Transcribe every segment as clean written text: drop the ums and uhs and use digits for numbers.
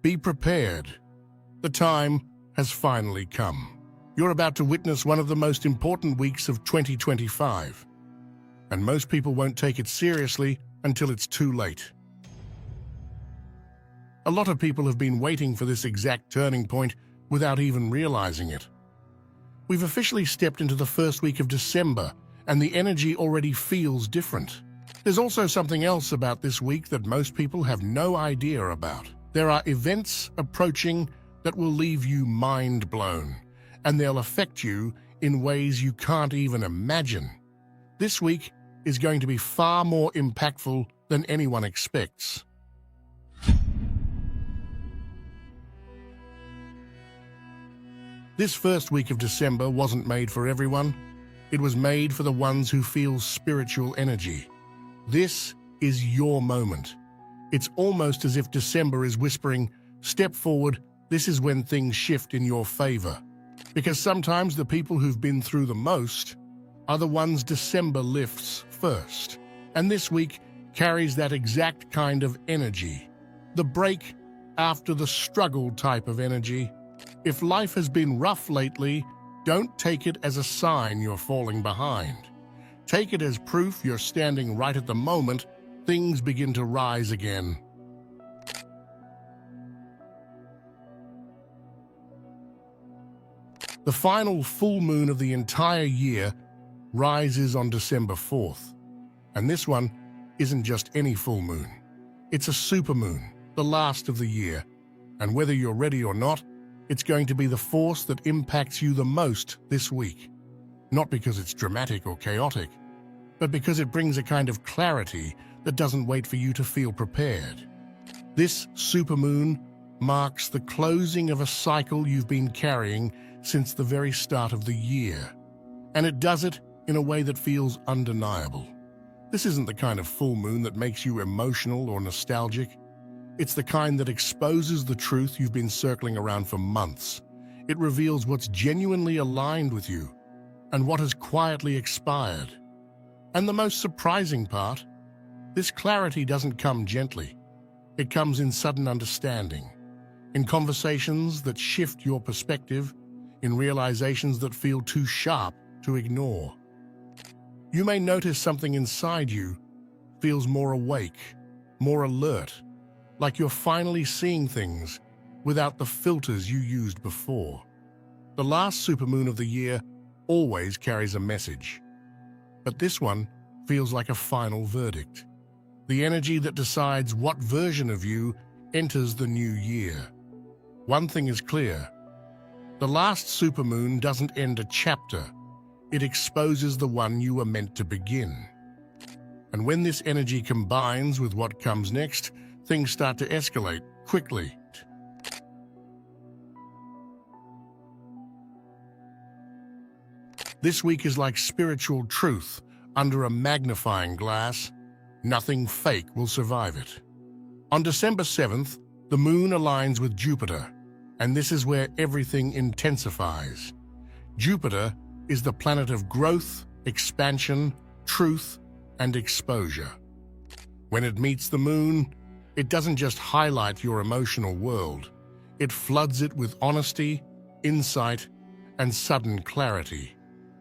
Be prepared. The time has finally come. You're about to witness one of the most important weeks of 2025, and most people won't take it seriously until it's too late. A lot of people have been waiting for this exact turning point without even realizing it. We've officially stepped into the first week of December, and the energy already feels different. There's also something else about this week that most people have no idea about. There are events approaching that will leave you mind blown, and they'll affect you in ways you can't even imagine. This week is going to be far more impactful than anyone expects. This first week of December wasn't made for everyone. It was made for the ones who feel spiritual energy. This is your moment. It's almost as if December is whispering, "Step forward, this is when things shift in your favor." Because sometimes the people who've been through the most are the ones December lifts first. And this week carries that exact kind of energy. The break after the struggle type of energy. If life has been rough lately, don't take it as a sign you're falling behind. Take it as proof you're standing right at the moment things begin to rise again. The final full moon of the entire year rises on December 4th. And this one isn't just any full moon. It's a supermoon, the last of the year. And whether you're ready or not, it's going to be the force that impacts you the most this week. Not because it's dramatic or chaotic, but because it brings a kind of clarity that doesn't wait for you to feel prepared. This supermoon marks the closing of a cycle you've been carrying since the very start of the year. And it does it in a way that feels undeniable. This isn't the kind of full moon that makes you emotional or nostalgic. It's the kind that exposes the truth you've been circling around for months. It reveals what's genuinely aligned with you and what has quietly expired. And the most surprising part, this clarity doesn't come gently. It comes in sudden understanding, in conversations that shift your perspective, in realizations that feel too sharp to ignore. You may notice something inside you feels more awake, more alert, like you're finally seeing things without the filters you used before. The last supermoon of the year always carries a message, but this one feels like a final verdict. The energy that decides what version of you enters the new year. One thing is clear. The last supermoon doesn't end a chapter. It exposes the one you were meant to begin. And when this energy combines with what comes next, things start to escalate quickly. This week is like spiritual truth under a magnifying glass. Nothing fake will survive it. On December 7th, the moon aligns with Jupiter, and this is where everything intensifies. Jupiter is the planet of growth, expansion, truth, and exposure. When it meets the moon, it doesn't just highlight your emotional world. It floods it with honesty, insight, and sudden clarity.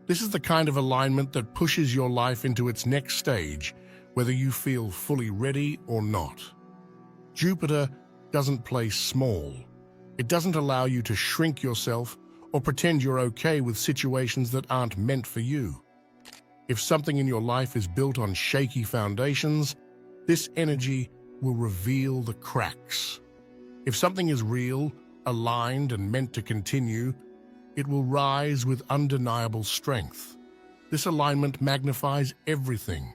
This is the kind of alignment that pushes your life into its next stage, whether you feel fully ready or not. Jupiter doesn't play small. It doesn't allow you to shrink yourself or pretend you're okay with situations that aren't meant for you. If something in your life is built on shaky foundations, this energy will reveal the cracks. If something is real, aligned, and meant to continue, it will rise with undeniable strength. This alignment magnifies everything: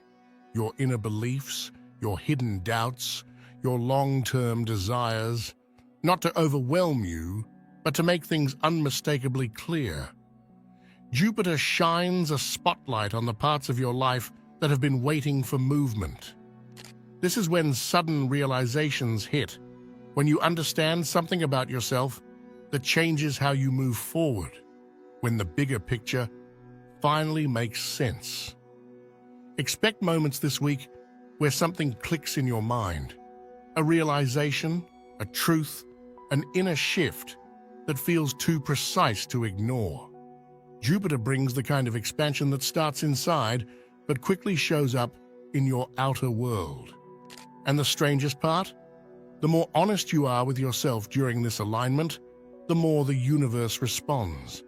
your inner beliefs, your hidden doubts, your long-term desires, not to overwhelm you, but to make things unmistakably clear. Jupiter shines a spotlight on the parts of your life that have been waiting for movement. This is when sudden realizations hit, when you understand something about yourself that changes how you move forward, when the bigger picture finally makes sense. Expect moments this week where something clicks in your mind, a realization, a truth, an inner shift that feels too precise to ignore. Jupiter brings the kind of expansion that starts inside but quickly shows up in your outer world. And the strangest part? The more honest you are with yourself during this alignment, the more the universe responds.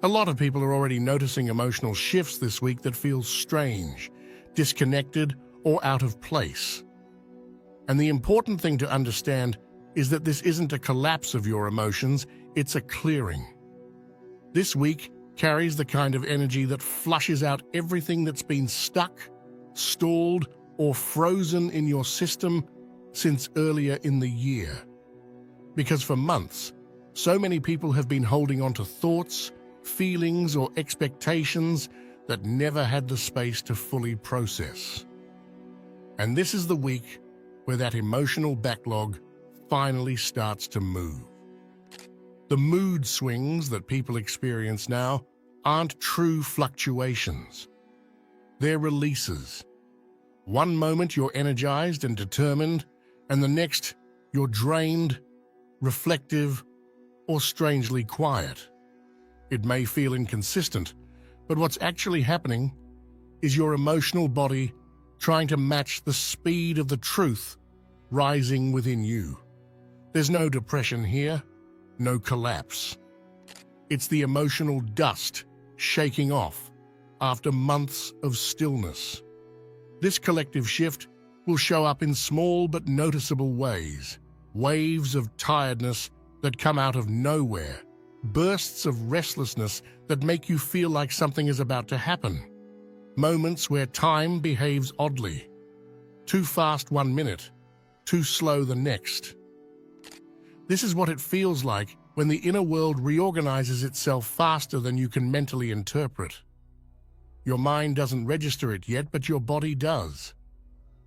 A lot of people are already noticing emotional shifts this week that feel strange, disconnected, or out of place. And the important thing to understand is that this isn't a collapse of your emotions, it's a clearing. This week carries the kind of energy that flushes out everything that's been stuck, stalled, or frozen in your system since earlier in the year. Because for months, so many people have been holding on to thoughts, feelings, or expectations that never had the space to fully process. And this is the week where that emotional backlog finally starts to move. The mood swings that people experience now aren't true fluctuations. They're releases. One moment you're energized and determined, and the next you're drained, reflective, or strangely quiet. It may feel inconsistent, but what's actually happening is your emotional body trying to match the speed of the truth rising within you. There's no depression here, no collapse. It's the emotional dust shaking off after months of stillness. This collective shift will show up in small but noticeable ways, waves of tiredness that come out of nowhere, bursts of restlessness that make you feel like something is about to happen, moments where time behaves oddly, too fast 1 minute, too slow the next. This is what it feels like when the inner world reorganizes itself faster than you can mentally interpret. Your mind doesn't register it yet, but your body does.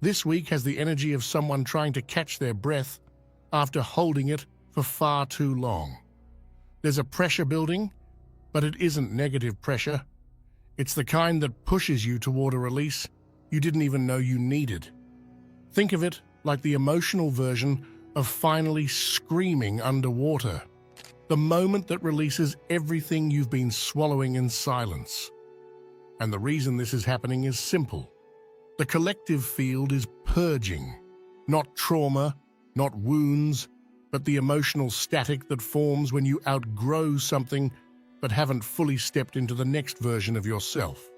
This week has the energy of someone trying to catch their breath after holding it for far too long. There's a pressure building, but it isn't negative pressure. It's the kind that pushes you toward a release you didn't even know you needed. Think of it like the emotional version of finally screaming underwater. The moment that releases everything you've been swallowing in silence. And the reason this is happening is simple. The collective field is purging. Not trauma, not wounds, but the emotional static that forms when you outgrow something but haven't fully stepped into the next version of yourself.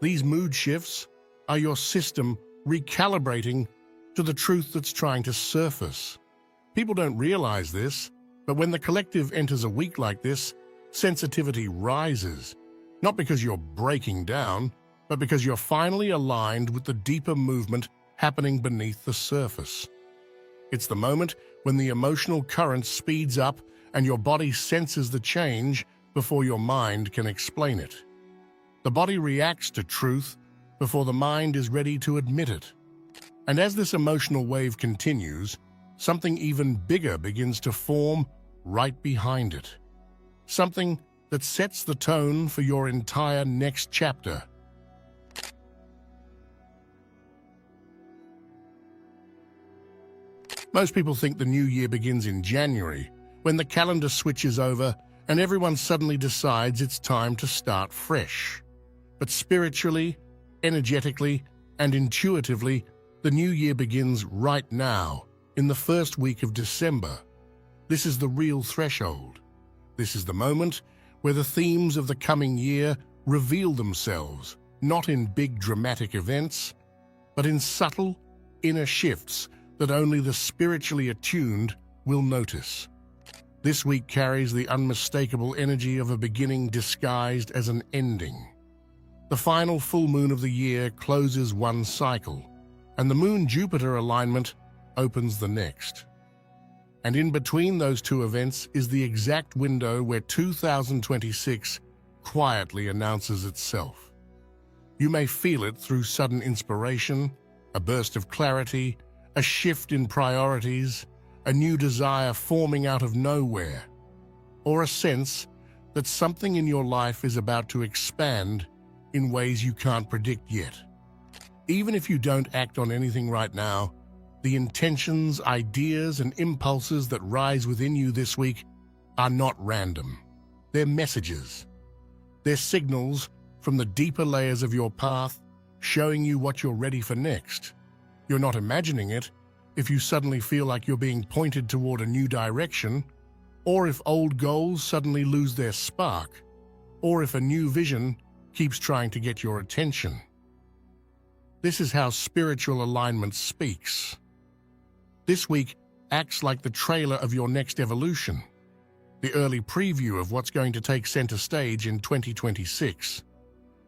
These mood shifts are your system recalibrating to the truth that's trying to surface. People don't realize this, but when the collective enters a week like this, sensitivity rises. Not because you're breaking down, but because you're finally aligned with the deeper movement happening beneath the surface. It's the moment when the emotional current speeds up and your body senses the change before your mind can explain it. The body reacts to truth before the mind is ready to admit it. And as this emotional wave continues, something even bigger begins to form right behind it. Something that sets the tone for your entire next chapter. Most people think the new year begins in January, when the calendar switches over and everyone suddenly decides it's time to start fresh. But spiritually, energetically, and intuitively, the new year begins right now, in the first week of December. This is the real threshold. This is the moment where the themes of the coming year reveal themselves, not in big dramatic events, but in subtle, inner shifts that only the spiritually attuned will notice. This week carries the unmistakable energy of a beginning disguised as an ending. The final full moon of the year closes one cycle, and the Moon-Jupiter alignment opens the next. And in between those two events is the exact window where 2026 quietly announces itself. You may feel it through sudden inspiration, a burst of clarity, a shift in priorities, a new desire forming out of nowhere, or a sense that something in your life is about to expand in ways you can't predict yet. Even if you don't act on anything right now, the intentions, ideas, and impulses that rise within you this week are not random. They're messages. They're signals from the deeper layers of your path showing you what you're ready for next. You're not imagining it if you suddenly feel like you're being pointed toward a new direction, or if old goals suddenly lose their spark, or if a new vision keeps trying to get your attention. This is how spiritual alignment speaks. This week acts like the trailer of your next evolution, the early preview of what's going to take center stage in 2026.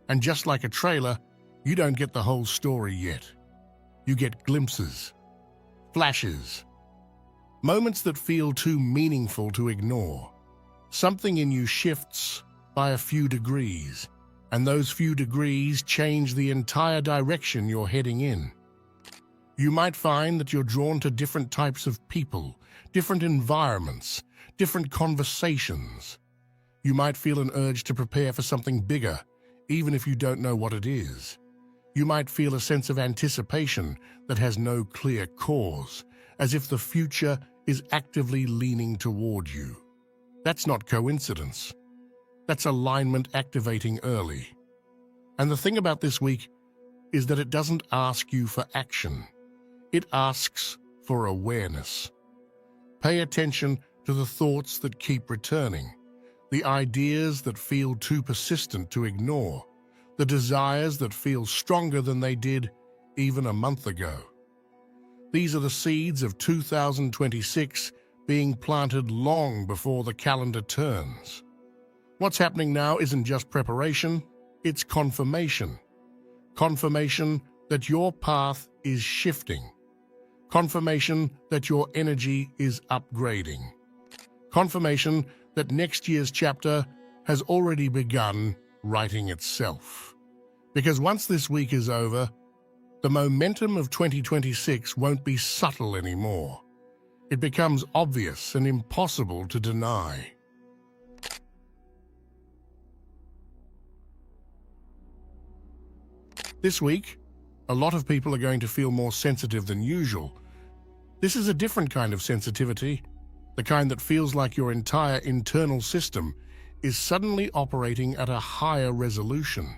And just like a trailer, you don't get the whole story yet. You get glimpses, flashes, moments that feel too meaningful to ignore. Something in you shifts by a few degrees, and those few degrees change the entire direction you're heading in. You might find that you're drawn to different types of people, different environments, different conversations. You might feel an urge to prepare for something bigger, even if you don't know what it is. You might feel a sense of anticipation that has no clear cause, as if the future is actively leaning toward you. That's not coincidence. That's alignment activating early. And the thing about this week is that it doesn't ask you for action. It asks for awareness. Pay attention to the thoughts that keep returning, the ideas that feel too persistent to ignore, the desires that feel stronger than they did even a month ago. These are the seeds of 2026 being planted long before the calendar turns. What's happening now isn't just preparation, it's confirmation. Confirmation that your path is shifting. Confirmation that your energy is upgrading. Confirmation that next year's chapter has already begun writing itself. Because once this week is over, the momentum of 2026 won't be subtle anymore. It becomes obvious and impossible to deny. This week, a lot of people are going to feel more sensitive than usual. This is a different kind of sensitivity, the kind that feels like your entire internal system is suddenly operating at a higher resolution.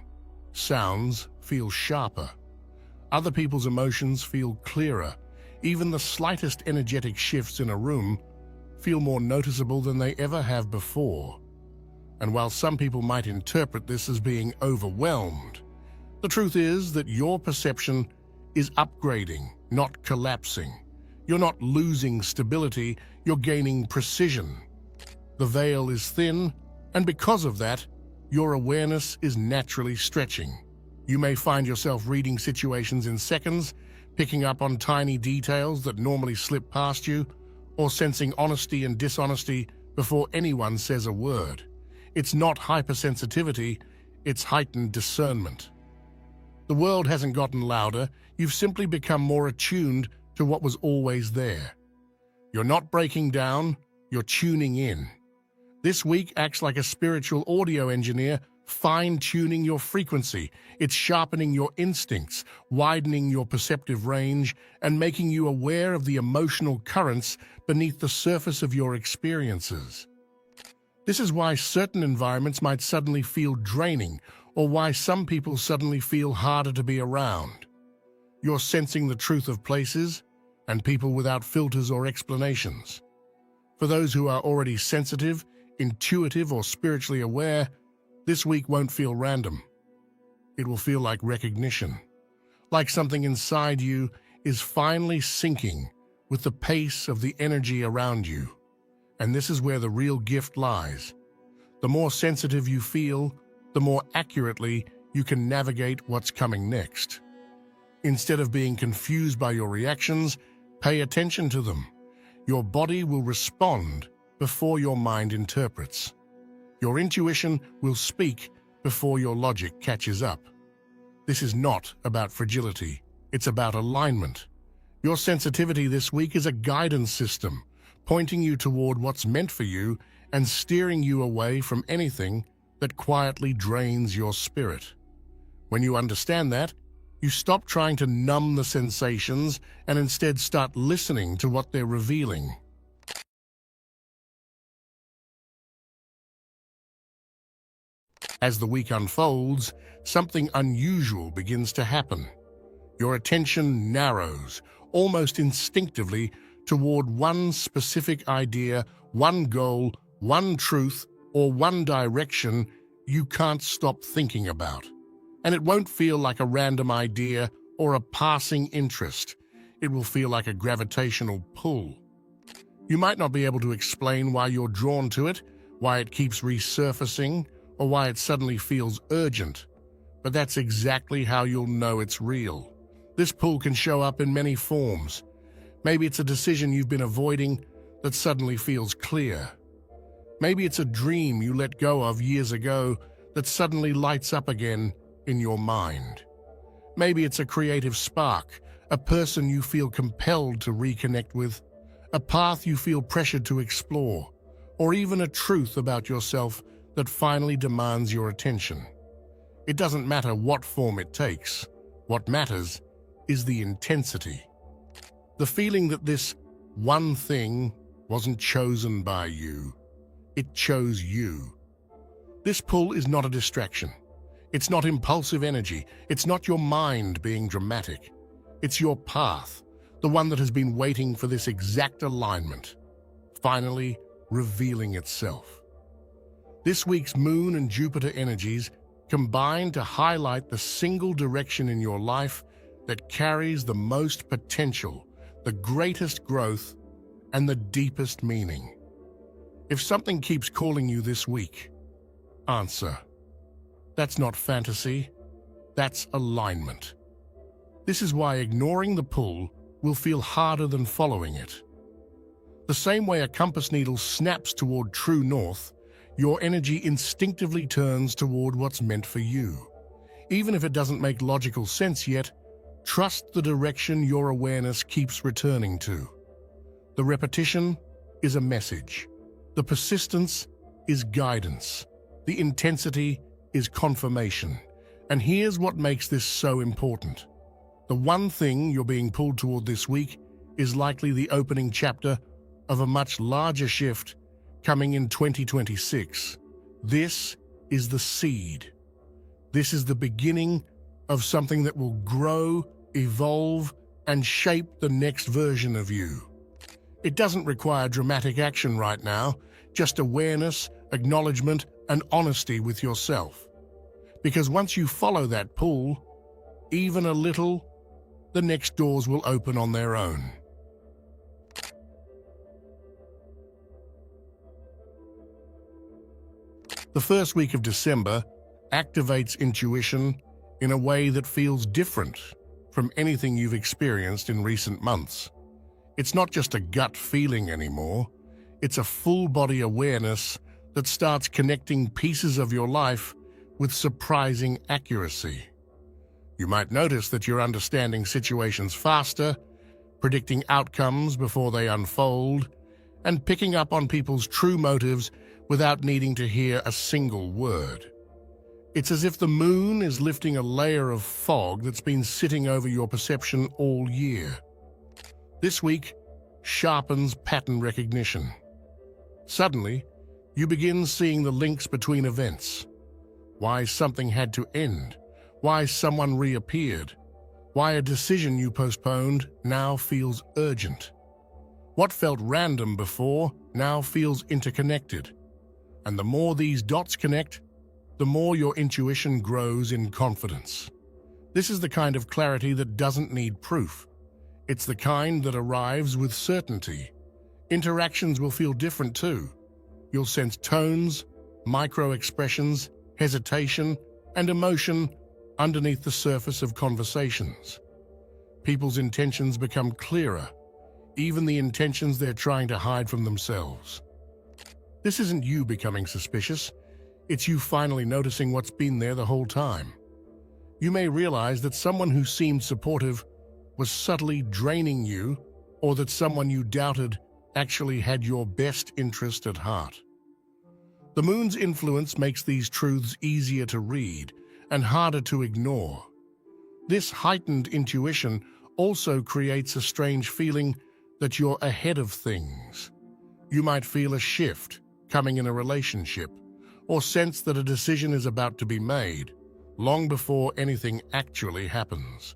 Sounds feel sharper. Other people's emotions feel clearer. Even the slightest energetic shifts in a room feel more noticeable than they ever have before. And while some people might interpret this as being overwhelmed, the truth is that your perception is upgrading, not collapsing. You're not losing stability, you're gaining precision. The veil is thin, and because of that, your awareness is naturally stretching. You may find yourself reading situations in seconds, picking up on tiny details that normally slip past you, or sensing honesty and dishonesty before anyone says a word. It's not hypersensitivity, it's heightened discernment. The world hasn't gotten louder, you've simply become more attuned to what was always there. You're not breaking down, you're tuning in. This week acts like a spiritual audio engineer, fine-tuning your frequency. It's sharpening your instincts, widening your perceptive range, and making you aware of the emotional currents beneath the surface of your experiences. This is why certain environments might suddenly feel draining, or why some people suddenly feel harder to be around. You're sensing the truth of places and people without filters or explanations. For those who are already sensitive, intuitive, or spiritually aware, this week won't feel random. It will feel like recognition, like something inside you is finally syncing with the pace of the energy around you. And this is where the real gift lies. The more sensitive you feel, the more accurately you can navigate what's coming next. Instead of being confused by your reactions, pay attention to them. Your body will respond before your mind interprets. Your intuition will speak before your logic catches up. This is not about fragility, it's about alignment. Your sensitivity this week is a guidance system, pointing you toward what's meant for you and steering you away from anything that quietly drains your spirit. When you understand that, You stop trying to numb the sensations and instead start listening to what they're revealing. As the week unfolds, something unusual begins to happen. Your attention narrows, almost instinctively, toward one specific idea, one goal, one truth, or one direction you can't stop thinking about. And it won't feel like a random idea or a passing interest. It will feel like a gravitational pull. You might not be able to explain why you're drawn to it, why it keeps resurfacing, or why it suddenly feels urgent. But that's exactly how you'll know it's real. This pull can show up in many forms. Maybe it's a decision you've been avoiding that suddenly feels clear. Maybe it's a dream you let go of years ago that suddenly lights up again in your mind. Maybe it's a creative spark, a person you feel compelled to reconnect with, a path you feel pressured to explore, or even a truth about yourself that finally demands your attention. It doesn't matter what form it takes. What matters is the intensity. The feeling that this one thing wasn't chosen by you. It chose you. This pull is not a distraction. It's not impulsive energy. It's not your mind being dramatic. It's your path, the one that has been waiting for this exact alignment, finally revealing itself. This week's Moon and Jupiter energies combine to highlight the single direction in your life that carries the most potential, the greatest growth, and the deepest meaning. If something keeps calling you this week, answer. That's not fantasy, that's alignment. This is why ignoring the pull will feel harder than following it. The same way a compass needle snaps toward true north, your energy instinctively turns toward what's meant for you. Even if it doesn't make logical sense yet, trust the direction your awareness keeps returning to. The repetition is a message. The persistence is guidance. The intensity is confirmation. And here's what makes this so important. The one thing you're being pulled toward this week is likely the opening chapter of a much larger shift coming in 2026. This is the seed. This is the beginning of something that will grow, evolve, and shape the next version of you. It doesn't require dramatic action right now, just awareness, acknowledgement, and honesty with yourself. Because once you follow that pull, even a little, the next doors will open on their own. The first week of December activates intuition in a way that feels different from anything you've experienced in recent months. It's not just a gut feeling anymore, it's a full-body awareness that starts connecting pieces of your life with surprising accuracy. You might notice that you're understanding situations faster, predicting outcomes before they unfold, and picking up on people's true motives without needing to hear a single word. It's as if the moon is lifting a layer of fog that's been sitting over your perception all year. This week sharpens pattern recognition. Suddenly, you begin seeing the links between events. Why something had to end, why someone reappeared, why a decision you postponed now feels urgent. What felt random before now feels interconnected. And the more these dots connect, the more your intuition grows in confidence. This is the kind of clarity that doesn't need proof. It's the kind that arrives with certainty. Interactions will feel different too. You'll sense tones, micro-expressions, hesitation, and emotion underneath the surface of conversations. People's intentions become clearer, even the intentions they're trying to hide from themselves. This isn't you becoming suspicious, it's you finally noticing what's been there the whole time. You may realize that someone who seemed supportive was subtly draining you, or that someone you doubted actually had your best interest at heart. The moon's influence makes these truths easier to read and harder to ignore. This heightened intuition also creates a strange feeling that you're ahead of things. You might feel a shift coming in a relationship, or sense that a decision is about to be made, long before anything actually happens.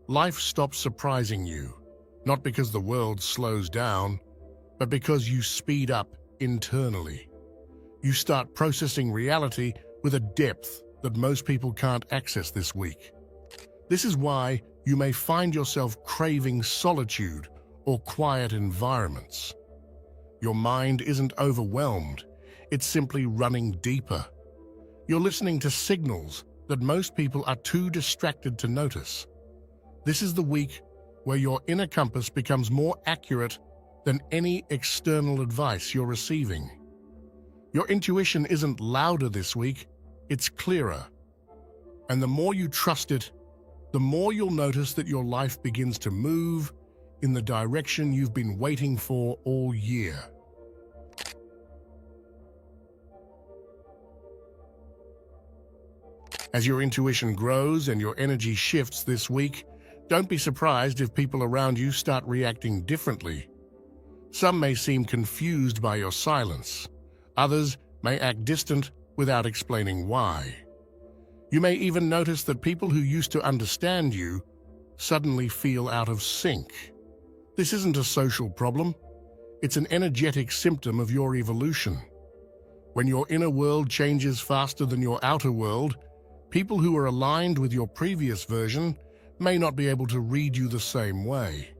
Life stops surprising you, not because the world slows down, but because you speed up internally. You start processing reality with a depth that most people can't access this week. This is why you may find yourself craving solitude or quiet environments. Your mind isn't overwhelmed, it's simply running deeper. You're listening to signals that most people are too distracted to notice. This is the week where your inner compass becomes more accurate than any external advice you're receiving. Your intuition isn't louder this week, it's clearer. And the more you trust it, the more you'll notice that your life begins to move in the direction you've been waiting for all year. As your intuition grows and your energy shifts this week, don't be surprised if people around you start reacting differently. Some may seem confused by your silence. Others may act distant without explaining why. You may even notice that people who used to understand you suddenly feel out of sync. This isn't a social problem. It's an energetic symptom of your evolution. When your inner world changes faster than your outer world, people who are aligned with your previous version may not be able to read you the same way.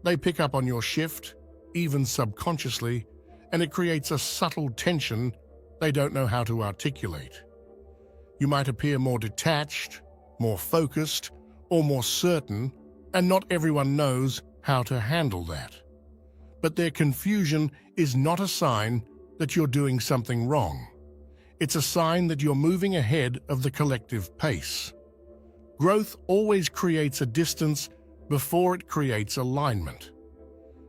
They pick up on your shift, even subconsciously, and it creates a subtle tension they don't know how to articulate. You might appear more detached, more focused, or more certain, and not everyone knows how to handle that. But their confusion is not a sign that you're doing something wrong. It's a sign that you're moving ahead of the collective pace. Growth always creates a distance before it creates alignment.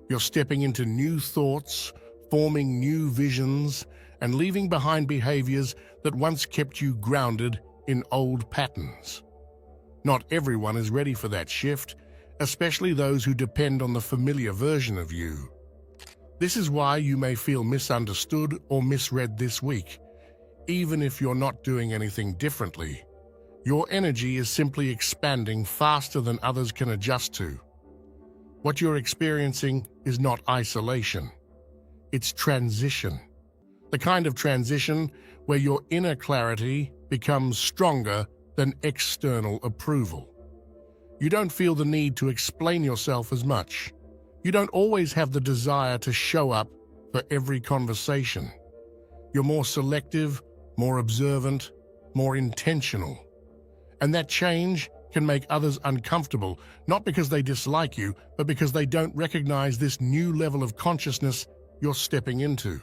You're stepping into new thoughts, forming new visions, and leaving behind behaviors that once kept you grounded in old patterns. Not everyone is ready for that shift, especially those who depend on the familiar version of you. This is why you may feel misunderstood or misread this week, even if you're not doing anything differently. Your energy is simply expanding faster than others can adjust to. What you're experiencing is not isolation. It's transition. The kind of transition where your inner clarity becomes stronger than external approval. You don't feel the need to explain yourself as much. You don't always have the desire to show up for every conversation. You're more selective, more observant, more intentional. And that change can make others uncomfortable, not because they dislike you, but because they don't recognize this new level of consciousness you're stepping into.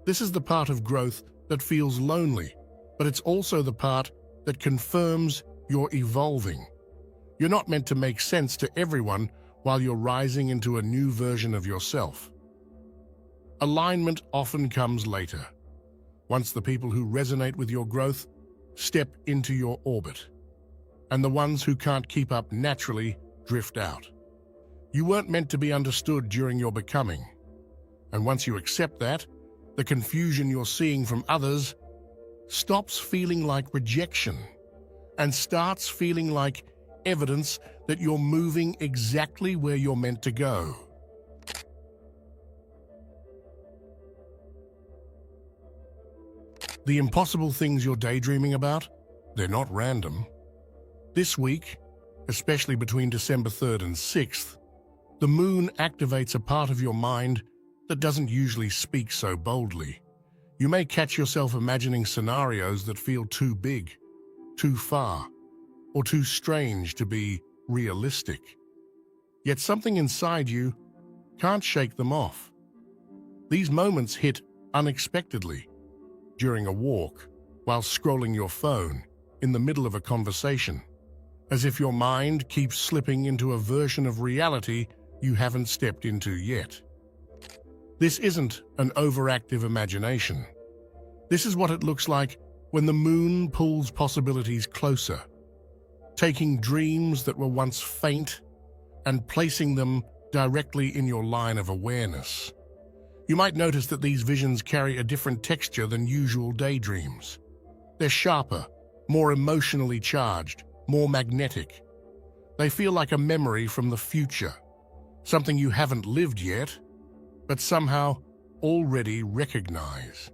This is the part of growth that feels lonely, but it's also the part that confirms you're evolving. You're not meant to make sense to everyone while you're rising into a new version of yourself. Alignment often comes later, once the people who resonate with your growth step into your orbit, and the ones who can't keep up naturally drift out. You weren't meant to be understood during your becoming, and once you accept that, the confusion you're seeing from others stops feeling like rejection and starts feeling like evidence that you're moving exactly where you're meant to go. The impossible things you're daydreaming about, they're not random. This week, especially between December 3rd and 6th, the moon activates a part of your mind that doesn't usually speak so boldly. You may catch yourself imagining scenarios that feel too big, too far, or too strange to be realistic. Yet something inside you can't shake them off. These moments hit unexpectedly, during a walk, while scrolling your phone, in the middle of a conversation, as if your mind keeps slipping into a version of reality you haven't stepped into yet. This isn't an overactive imagination. This is what it looks like when the moon pulls possibilities closer. taking dreams that were once faint and placing them directly in your line of awareness. You might notice that these visions carry a different texture than usual daydreams. They're sharper, more emotionally charged, more magnetic. They feel like a memory from the future, something you haven't lived yet, but somehow already recognize.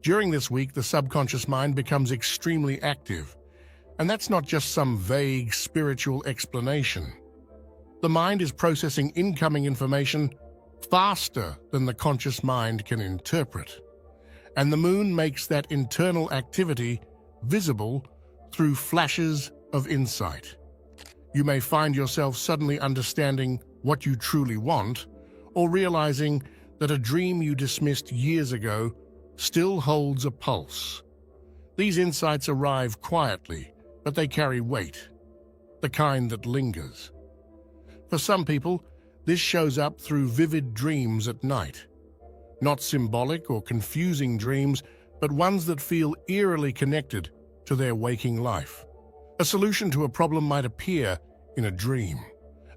During this week, the subconscious mind becomes extremely active, and that's not just some vague spiritual explanation. The mind is processing incoming information faster than the conscious mind can interpret, and the moon makes that internal activity visible through flashes of insight. You may find yourself suddenly understanding what you truly want, or realizing that a dream you dismissed years ago still holds a pulse. These insights arrive quietly, but they carry weight, the kind that lingers. For some people, this shows up through vivid dreams at night. Not symbolic or confusing dreams, but ones that feel eerily connected to their waking life. A solution to a problem might appear in a dream.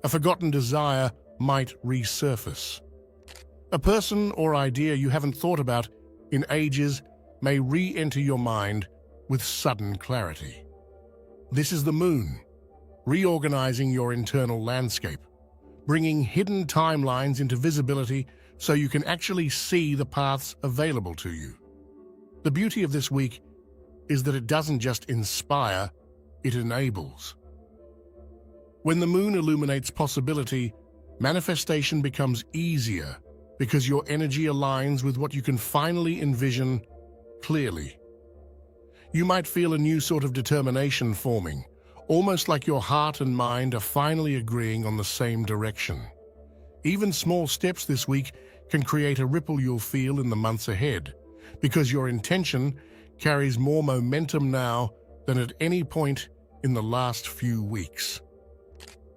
A forgotten desire might resurface. A person or idea you haven't thought about in ages may re-enter your mind with sudden clarity. This is the moon, reorganizing your internal landscape, bringing hidden timelines into visibility so you can actually see the paths available to you. The beauty of this week is that it doesn't just inspire, it enables. When the moon illuminates possibility, manifestation becomes easier because your energy aligns with what you can finally envision clearly. You might feel a new sort of determination forming, almost like your heart and mind are finally agreeing on the same direction. Even small steps this week can create a ripple you'll feel in the months ahead, because your intention carries more momentum now than at any point in the last few weeks.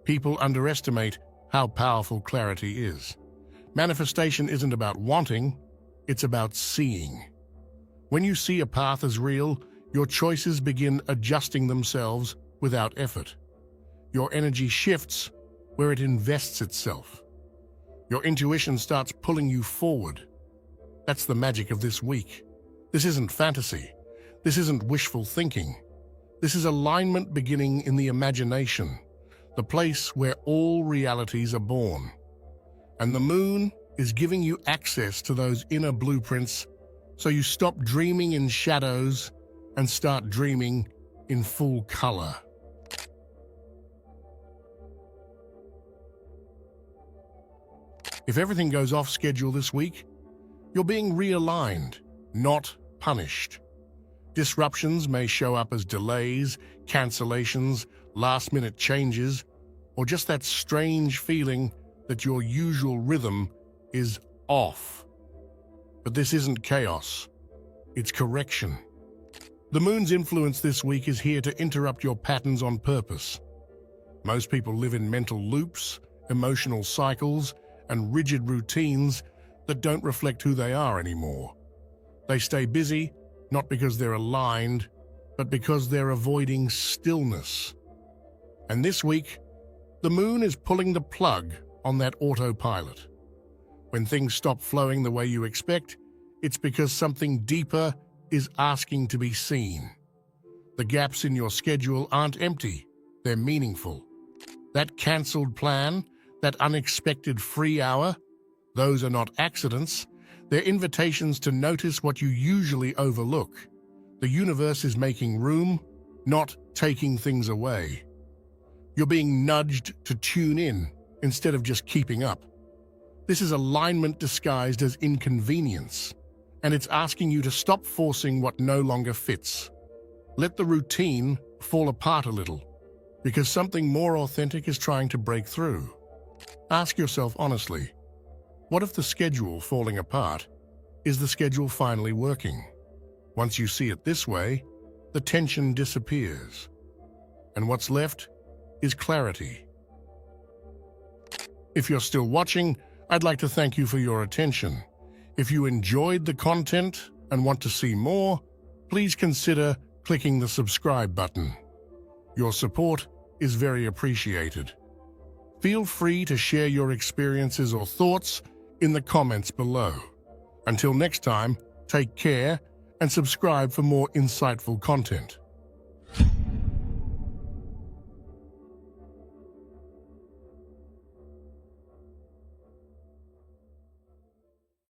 People underestimate how powerful clarity is. Manifestation isn't about wanting, it's about seeing. When you see a path as real, your choices begin adjusting themselves without effort. Your energy shifts where it invests itself. Your intuition starts pulling you forward. That's the magic of this week. This isn't fantasy. This isn't wishful thinking. This is alignment beginning in the imagination, the place where all realities are born. And the moon is giving you access to those inner blueprints so you stop dreaming in shadows and start dreaming in full color. If everything goes off schedule this week, you're being realigned, not punished. Disruptions may show up as delays, cancellations, last-minute changes, or just that strange feeling that your usual rhythm is off. But this isn't chaos, it's correction. The moon's influence this week is here to interrupt your patterns on purpose. Most people live in mental loops, emotional cycles, and rigid routines that don't reflect who they are anymore. They stay busy, not because they're aligned, but because they're avoiding stillness. And this week, the moon is pulling the plug on that autopilot. When things stop flowing the way you expect, it's because something deeper is asking to be seen. The gaps in your schedule aren't empty, they're meaningful. That cancelled plan, that unexpected free hour, those are not accidents. They're invitations to notice what you usually overlook. The universe is making room, not taking things away. You're being nudged to tune in instead of just keeping up. This is alignment disguised as inconvenience, and it's asking you to stop forcing what no longer fits. Let the routine fall apart a little, because something more authentic is trying to break through. Ask yourself honestly, what if the schedule falling apart is the schedule finally working? Once you see it this way, the tension disappears, and what's left is clarity. If you're still watching, I'd like to thank you for your attention. If you enjoyed the content and want to see more, please consider clicking the subscribe button. Your support is very appreciated. Feel free to share your experiences or thoughts in the comments below. Until next time, take care and subscribe for more insightful content.